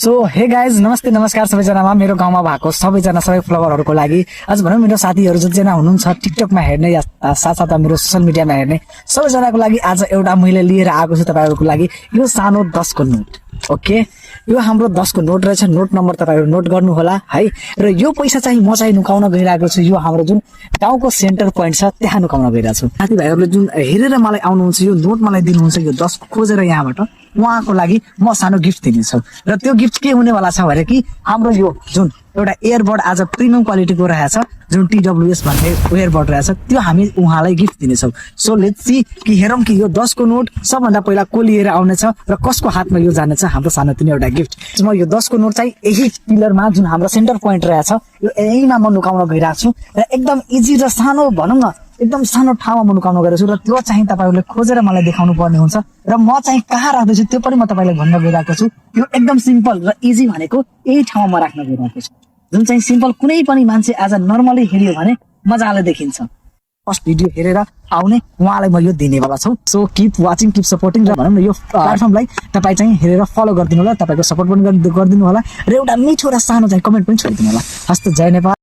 So hey guys नमस्ते नमस्कार सबैजनामा मेरो गाउँमा भएको सबैजना सबै फ्लवरहरूको लागि आज भनौँ मेरो साथीहरू जतिजना हुनुहुन्छ टिकटकमा हेर्ने या साथसाथै मेरो सोसियल मिडियामा हेर्ने सबैजनाको लागि आज एउटा मैले लिएर आएको छु तपाईहरुको लागि यो सानो 10 को नोट। ओके, यो हाम्रो 10 को नोट रहेछ। नोट नम्बर तपाईहरु नोट गर्नु होला है। र यो पैसा चाहिँ म चाहिँ नुकाउन गइरहेको छु। यो हाम्रो जुन गाउँको सेन्टर पोइन्ट छ त्यहाँ नुकाउन गइरहेको छु। साथीभाइहरुले जुन हेरेर मलाई आउनुहुन्छ यो नोट मलाई दिनुहुन्छ यो 10 खोजेर यहाँबाट उहाँको लागि म सानो गिफ्ट दिनेछु। र त्यो गिफ्ट के हुनेवाला छ भने कि हाम्रो यो जुन एउटा इयरबड आज प्रिमियम क्वालिटीको रहेछ जुन TWS भन्ने इयरबड रहेछ त्यो हामी उहाँलाई गिफ्ट दिनेछौँ। सो लेट्स सी कि हेरौँ कि यो 10 को नोट सबभन्दा पहिला को लिएर आउनेछ र कसको हातमा यो जानेछ हाम्रो सानोतिनो एउटा गिफ्ट। म यो 10 को नोट चाहिँ यही पिलरमा जुन हाम्रो सेन्टर पोइन्ट रहेछ यो यहीमा म नुकाउन गइरहेको छु र एकदम इजी र सानो भनौँ न एकदम सानो ठाउँमा म नुकाउन गइरहेको छु र त्यो चाहिँ तपाईहरुले खोजेर मलाई देखाउनु पर्ने हुन्छ र म चाहिँ कहाँ राख्दैछु त्यो पनि म तपाईलाई भन्न गइरहेको छु। यो एकदम सिम्पल र इजी भनेको यही ठाउँमा म राख्न गइरहेको छु जुन चाहिँ सिम्पल कुनै पनि मान्छे आज नर्मली हेर्यो भने मजाले देखिन्छ। फर्स्ट भिडियो हेरेर आउने उहाँलाई म यो दिनेवाला छु। So keep watching keep supporting र भनौँ न यो प्लेटफर्मलाई तपाईँ चाहिँ हेरेर फलो गरिदिनु होला, तपाईको सपोर्ट पनि गरिदिनु होला र एउटा मिठो र सानो चाहिँ कमेन्ट पनि छोडिदिनु होला। हस्त जय नेपाल।